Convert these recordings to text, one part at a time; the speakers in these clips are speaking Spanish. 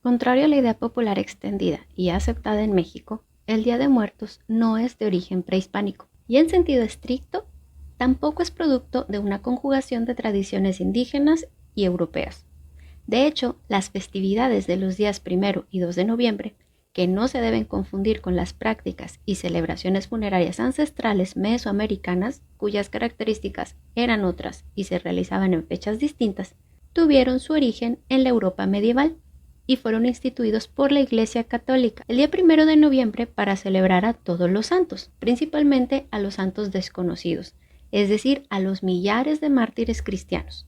Contrario a la idea popular extendida y aceptada en México, el Día de Muertos no es de origen prehispánico y en sentido estricto tampoco es producto de una conjugación de tradiciones indígenas y europeas. De hecho, las festividades de los días 1 y 2 de noviembre, que no se deben confundir con las prácticas y celebraciones funerarias ancestrales mesoamericanas, cuyas características eran otras y se realizaban en fechas distintas, tuvieron su origen en la Europa medieval y fueron instituidos por la Iglesia Católica el día 1 de noviembre para celebrar a todos los santos, principalmente a los santos desconocidos, es decir, a los millares de mártires cristianos,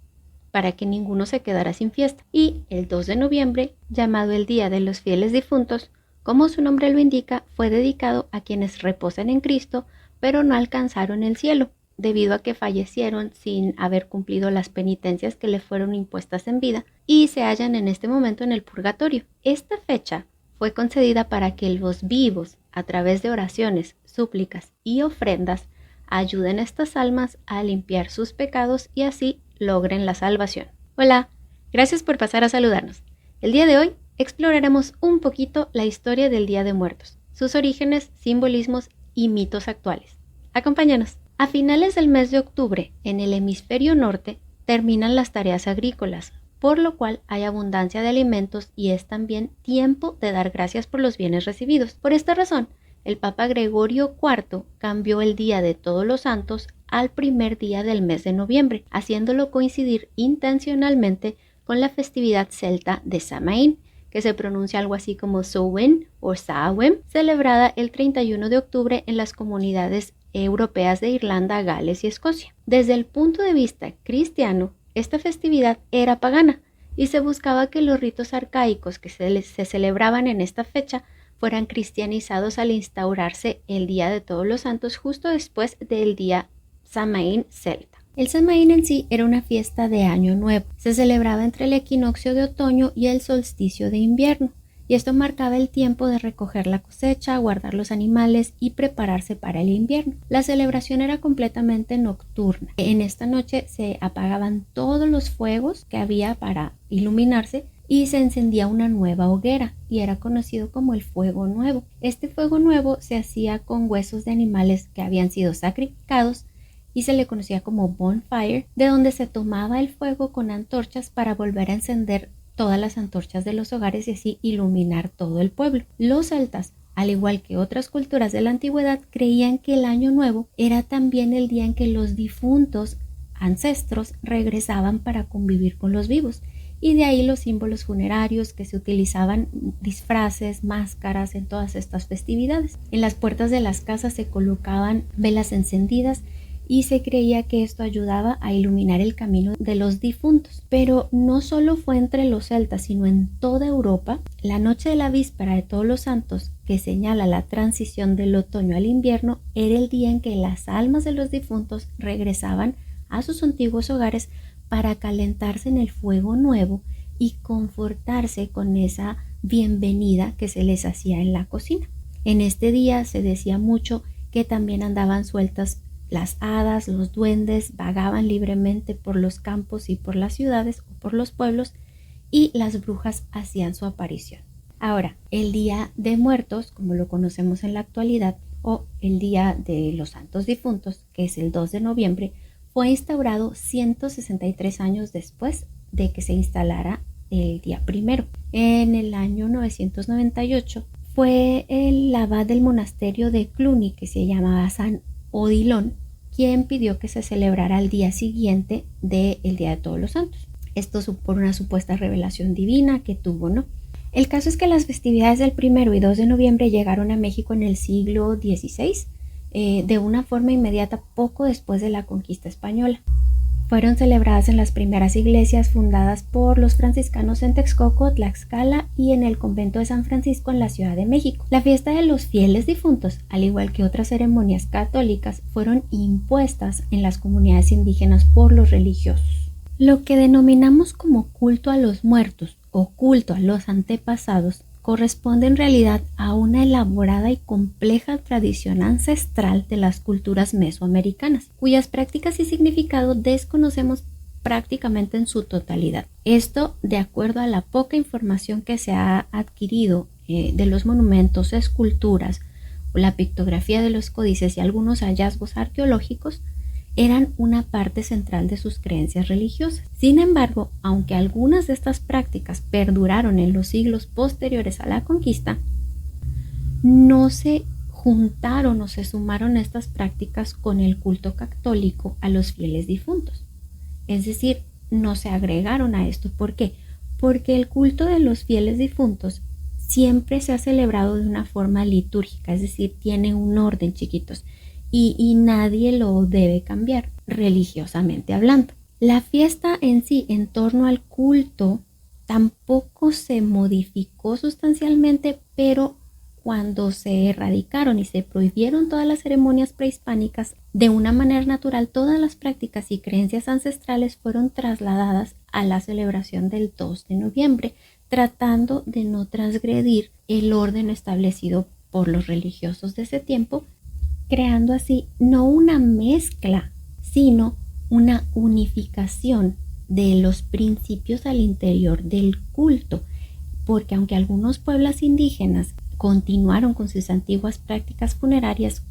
para que ninguno se quedara sin fiesta. Y el 2 de noviembre, llamado el Día de los Fieles Difuntos, como su nombre lo indica, fue dedicado a quienes reposan en Cristo, pero no alcanzaron el cielo, debido a que fallecieron sin haber cumplido las penitencias que le fueron impuestas en vida y se hallan en este momento en el purgatorio. Esta fecha fue concedida para que los vivos, a través de oraciones, súplicas y ofrendas, ayuden a estas almas a limpiar sus pecados y así logren la salvación. Hola, gracias por pasar a saludarnos. El día de hoy exploraremos un poquito la historia del Día de Muertos, sus orígenes, simbolismos y mitos actuales. Acompáñanos. A finales del mes de octubre, en el hemisferio norte, terminan las tareas agrícolas, por lo cual hay abundancia de alimentos y es también tiempo de dar gracias por los bienes recibidos. Por esta razón, el Papa Gregorio IV cambió el Día de Todos los Santos al primer día del mes de noviembre, haciéndolo coincidir intencionalmente con la festividad celta de Samaín, que se pronuncia algo así como Samhain o Samhain, celebrada el 31 de octubre en las comunidades europeas de Irlanda, Gales y Escocia. Desde el punto de vista cristiano, esta festividad era pagana y se buscaba que los ritos arcaicos que se celebraban en esta fecha fueran cristianizados al instaurarse el Día de Todos los Santos justo después del día Samaín celta. El Samaín en sí era una fiesta de Año Nuevo. Se celebraba entre el equinoccio de otoño y el solsticio de invierno, y esto marcaba el tiempo de recoger la cosecha, guardar los animales y prepararse para el invierno. La celebración era completamente nocturna. En esta noche se apagaban todos los fuegos que había para iluminarse y se encendía una nueva hoguera y era conocido como el fuego nuevo. Este fuego nuevo se hacía con huesos de animales que habían sido sacrificados y se le conocía como bonfire, de donde se tomaba el fuego con antorchas para volver a encender todas las antorchas de los hogares y así iluminar todo el pueblo. Los celtas, al igual que otras culturas de la antigüedad, creían que el Año Nuevo era también el día en que los difuntos ancestros regresaban para convivir con los vivos, y de ahí los símbolos funerarios que se utilizaban, disfraces, máscaras en todas estas festividades. En las puertas de las casas se colocaban velas encendidas y se creía que esto ayudaba a iluminar el camino de los difuntos. Pero no solo fue entre los celtas, sino en toda Europa, la noche de la víspera de Todos los Santos, que señala la transición del otoño al invierno, era el día en que las almas de los difuntos regresaban a sus antiguos hogares para calentarse en el fuego nuevo y confortarse con esa bienvenida que se les hacía en la cocina. En este día se decía mucho que también andaban sueltas las hadas, los duendes, vagaban libremente por los campos y por las ciudades o por los pueblos y las brujas hacían su aparición. Ahora, el Día de Muertos, como lo conocemos en la actualidad, o el Día de los Santos Difuntos, que es el 2 de noviembre, fue instaurado 163 años después de que se instalara el día primero. En el año 998 fue el abad del monasterio de Cluny, que se llamaba San Odilon, quien pidió que se celebrara al día siguiente del Día de Todos los Santos. Esto por una supuesta revelación divina que tuvo, ¿no? El caso es que las festividades del 1 y 2 de noviembre llegaron a México en el siglo XVI, de una forma inmediata poco después de la conquista española. Fueron celebradas en las primeras iglesias fundadas por los franciscanos en Texcoco, Tlaxcala y en el convento de San Francisco en la Ciudad de México. La fiesta de los fieles difuntos, al igual que otras ceremonias católicas, fueron impuestas en las comunidades indígenas por los religiosos. Lo que denominamos como culto a los muertos o culto a los antepasados corresponde en realidad a una elaborada y compleja tradición ancestral de las culturas mesoamericanas, cuyas prácticas y significado desconocemos prácticamente en su totalidad. Esto de acuerdo a la poca información que se ha adquirido de los monumentos, esculturas, la pictografía de los códices y algunos hallazgos arqueológicos eran una parte central de sus creencias religiosas. Sin embargo, aunque algunas de estas prácticas perduraron en los siglos posteriores a la conquista, no se juntaron o se sumaron estas prácticas con el culto católico a los fieles difuntos. Es decir, no se agregaron a esto. ¿Por qué? Porque el culto de los fieles difuntos siempre se ha celebrado de una forma litúrgica, es decir, tiene un orden, chiquitos, y nadie lo debe cambiar religiosamente hablando. La fiesta en sí, en torno al culto, tampoco se modificó sustancialmente, pero cuando se erradicaron y se prohibieron todas las ceremonias prehispánicas, de una manera natural todas las prácticas y creencias ancestrales fueron trasladadas a la celebración del 2 de noviembre, tratando de no transgredir el orden establecido por los religiosos de ese tiempo, creando así no una mezcla, sino una unificación de los principios al interior del culto, porque aunque algunos pueblos indígenas continuaron con sus antiguas prácticas funerarias,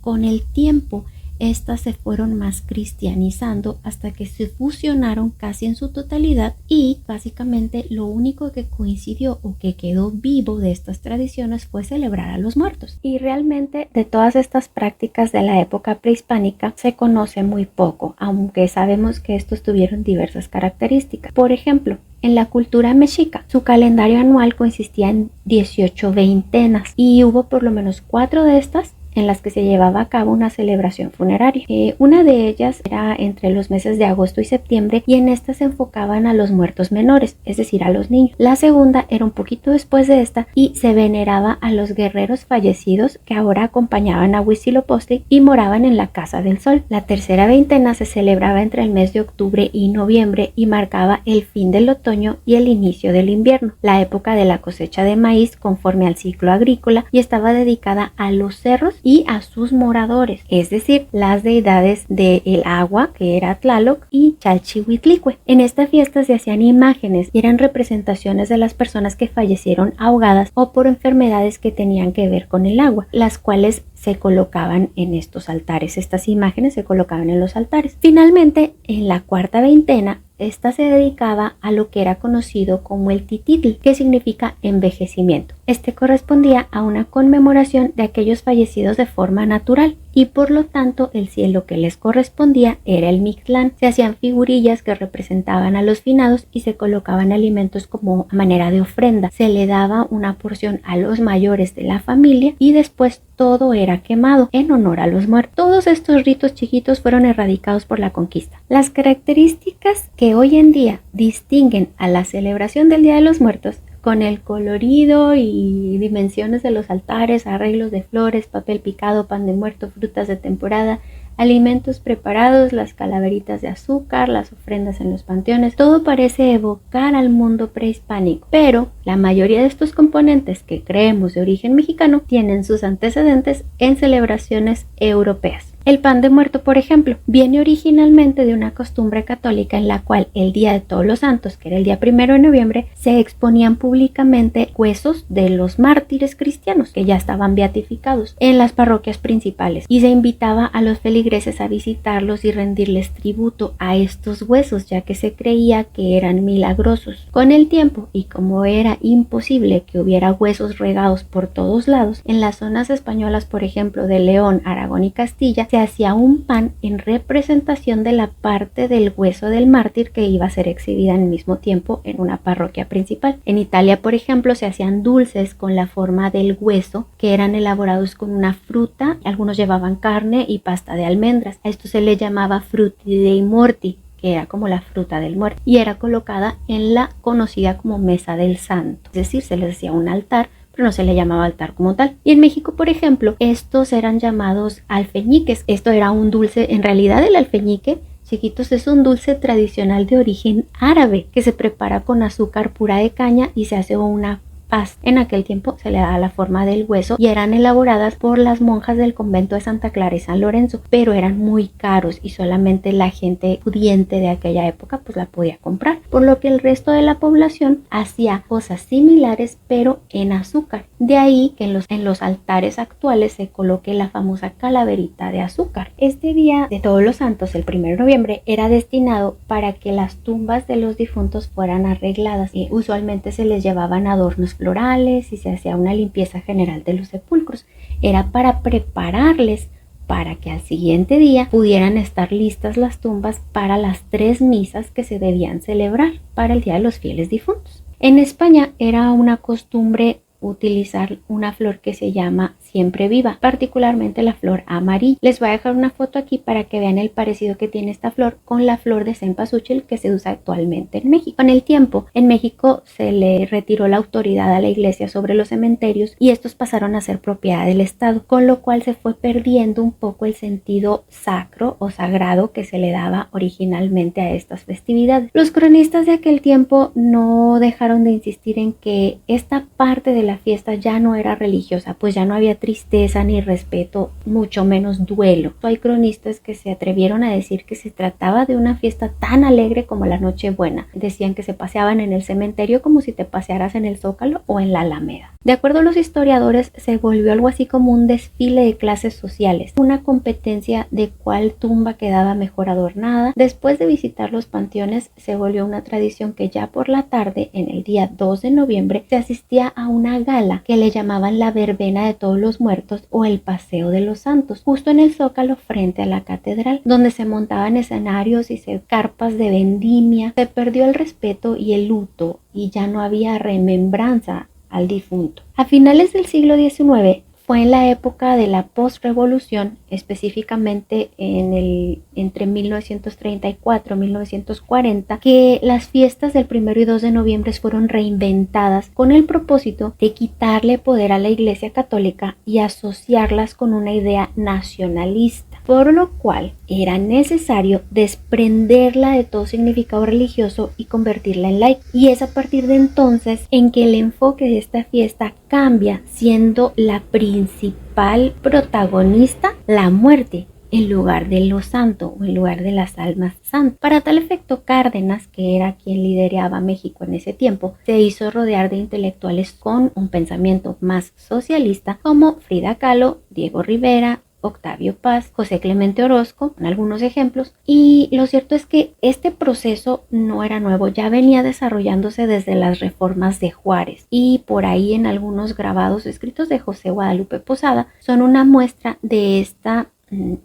con el tiempo estas se fueron más cristianizando hasta que se fusionaron casi en su totalidad, y básicamente lo único que coincidió o que quedó vivo de estas tradiciones fue celebrar a los muertos. Y realmente de todas estas prácticas de la época prehispánica se conoce muy poco, aunque sabemos que estos tuvieron diversas características. Por ejemplo, en la cultura mexica, su calendario anual consistía en 18 veintenas y hubo por lo menos 4 de estas en las que se llevaba a cabo una celebración funeraria. Una de ellas era entre los meses de agosto y septiembre, y en esta se enfocaban a los muertos menores, es decir, a los niños. La segunda era un poquito después de esta y se veneraba a los guerreros fallecidos que ahora acompañaban a Huitzilopochtli y moraban en la Casa del Sol. La tercera veintena se celebraba entre el mes de octubre y noviembre y marcaba el fin del otoño y el inicio del invierno, la época de la cosecha de maíz conforme al ciclo agrícola, y estaba dedicada a los cerros y a sus moradores, es decir, las deidades del agua, que era Tlaloc, y Chalchihuitlicue. En esta fiesta se hacían imágenes y eran representaciones de las personas que fallecieron ahogadas o por enfermedades que tenían que ver con el agua, las cuales se colocaban en estos altares. Estas imágenes se colocaban en los altares. Finalmente, en la cuarta veintena, esta se dedicaba a lo que era conocido como el tititl, que significa envejecimiento. Este correspondía a una conmemoración de aquellos fallecidos de forma natural, y por lo tanto el cielo que les correspondía era el Mictlán. Se hacían figurillas que representaban a los finados y se colocaban alimentos como a manera de ofrenda. Se le daba una porción a los mayores de la familia y después todo era quemado en honor a los muertos. Todos estos ritos chiquitos fueron erradicados por la conquista. Las características que hoy en día distinguen a la celebración del Día de los Muertos, con el colorido y dimensiones de los altares, arreglos de flores, papel picado, pan de muerto, frutas de temporada, alimentos preparados, las calaveritas de azúcar, las ofrendas en los panteones, todo parece evocar al mundo prehispánico, pero la mayoría de estos componentes que creemos de origen mexicano tienen sus antecedentes en celebraciones europeas. El pan de muerto, por ejemplo, viene originalmente de una costumbre católica en la cual el Día de Todos los Santos, que era el día 1 de noviembre, se exponían públicamente huesos de los mártires cristianos que ya estaban beatificados en las parroquias principales, y se invitaba a los feligreses a visitarlos y rendirles tributo a estos huesos, ya que se creía que eran milagrosos. Con el tiempo, y como era imposible que hubiera huesos regados por todos lados, en las zonas españolas, por ejemplo, de León, Aragón y Castilla, se hacía un pan en representación de la parte del hueso del mártir que iba a ser exhibida al mismo tiempo en una parroquia principal. En Italia, por ejemplo, se hacían dulces con la forma del hueso que eran elaborados con una fruta, algunos llevaban carne y pasta de almendras. A esto se le llamaba frutti dei morti, que era como la fruta del muerto, y era colocada en la conocida como mesa del santo, es decir, se les hacía un altar, pero no se le llamaba altar como tal. Y en México, por ejemplo, estos eran llamados alfeñiques. Esto era un dulce, en realidad el alfeñique, chiquitos, es un dulce tradicional de origen árabe que se prepara con azúcar pura de caña y se hace una paz. En aquel tiempo se le daba la forma del hueso y eran elaboradas por las monjas del convento de Santa Clara y San Lorenzo, pero eran muy caros y solamente la gente pudiente de aquella época pues la podía comprar, por lo que el resto de la población hacía cosas similares pero en azúcar. De ahí que en los altares actuales se coloque la famosa calaverita de azúcar. Este día de Todos los Santos, el 1 de noviembre, era destinado para que las tumbas de los difuntos fueran arregladas. Usualmente se les llevaban adornos florales y se hacía una limpieza general de los sepulcros. Era para prepararles para que al siguiente día pudieran estar listas las tumbas para las 3 misas que se debían celebrar para el Día de los Fieles Difuntos. En España era una costumbre utilizar una flor que se llama siempre viva, particularmente la flor amarilla. Les voy a dejar una foto aquí para que vean el parecido que tiene esta flor con la flor de cempasúchil que se usa actualmente en México. Con el tiempo, en México se le retiró la autoridad a la iglesia sobre los cementerios y estos pasaron a ser propiedad del Estado, con lo cual se fue perdiendo un poco el sentido sacro o sagrado que se le daba originalmente a estas festividades. Los cronistas de aquel tiempo no dejaron de insistir en que esta parte de la fiesta ya no era religiosa, pues ya no había tristeza ni respeto, mucho menos duelo. Hay cronistas que se atrevieron a decir que se trataba de una fiesta tan alegre como la Nochebuena. Decían que se paseaban en el cementerio como si te pasearas en el Zócalo o en la Alameda. De acuerdo a los historiadores, se volvió algo así como un desfile de clases sociales, una competencia de cuál tumba quedaba mejor adornada. Después de visitar los panteones, se volvió una tradición que ya por la tarde, en el día 2 de noviembre, se asistía a una gala que le llamaban la verbena de todos los muertos o el paseo de los santos, justo en el Zócalo frente a la catedral, donde se montaban escenarios y carpas de vendimia. Se perdió el respeto y el luto y ya no había remembranza al difunto. A finales del siglo XIX fue en la época de la postrevolución, específicamente entre 1934 y 1940, que las fiestas del 1 y 2 de noviembre fueron reinventadas con el propósito de quitarle poder a la Iglesia Católica y asociarlas con una idea nacionalista, por lo cual era necesario desprenderla de todo significado religioso y convertirla en laica. Y es a partir de entonces en que el enfoque de esta fiesta cambia, siendo la principal protagonista la muerte en lugar de lo santo o en lugar de las almas santas. Para tal efecto, Cárdenas, que era quien lideraba México en ese tiempo, se hizo rodear de intelectuales con un pensamiento más socialista como Frida Kahlo, Diego Rivera, Octavio Paz, José Clemente Orozco, con algunos ejemplos. Y lo cierto es que este proceso no era nuevo, ya venía desarrollándose desde las reformas de Juárez, y por ahí en algunos grabados escritos de José Guadalupe Posada son una muestra de esta,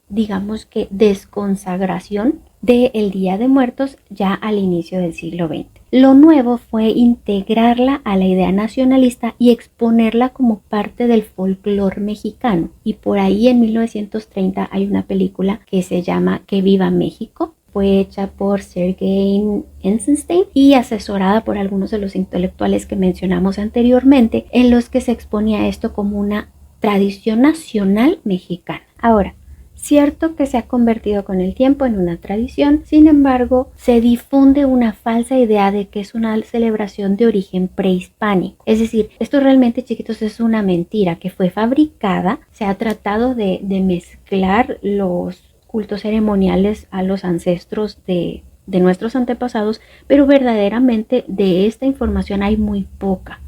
digamos que, desconsagración del Día de Muertos ya al inicio del siglo XX. Lo nuevo fue integrarla a la idea nacionalista y exponerla como parte del folclore mexicano. Y por ahí en 1930 hay una película que se llama Que Viva México. Fue hecha por Sergei Eisenstein y asesorada por algunos de los intelectuales que mencionamos anteriormente, en los que se exponía esto como una tradición nacional mexicana. Ahora, cierto que se ha convertido con el tiempo en una tradición, sin embargo, se difunde una falsa idea de que es una celebración de origen prehispánico. Es decir, esto realmente, chiquitos, es una mentira que fue fabricada. Se ha tratado de mezclar los cultos ceremoniales a los ancestros de nuestros antepasados, pero verdaderamente de esta información hay muy poca.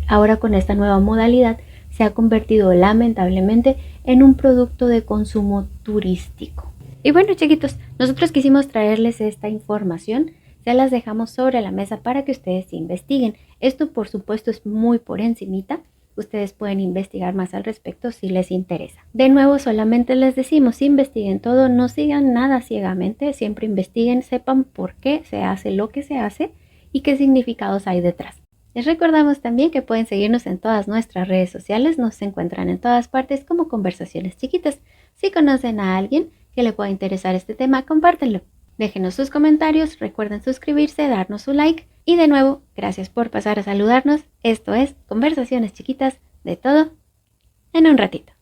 Ahora, con esta nueva modalidad, se ha convertido lamentablemente en un producto de consumo turístico. Y bueno, chiquitos, nosotros quisimos traerles esta información, se las dejamos sobre la mesa para que ustedes investiguen. Esto, por supuesto, es muy por encimita. Ustedes pueden investigar más al respecto si les interesa. De nuevo, solamente les decimos, investiguen todo, no sigan nada ciegamente, siempre investiguen, sepan por qué se hace lo que se hace y qué significados hay detrás. Les recordamos también que pueden seguirnos en todas nuestras redes sociales, nos encuentran en todas partes como Conversaciones Chiquitas. Si conocen a alguien que le pueda interesar este tema, compártanlo. Déjenos sus comentarios, recuerden suscribirse, darnos su like y de nuevo, gracias por pasar a saludarnos. Esto es Conversaciones Chiquitas, de todo en un ratito.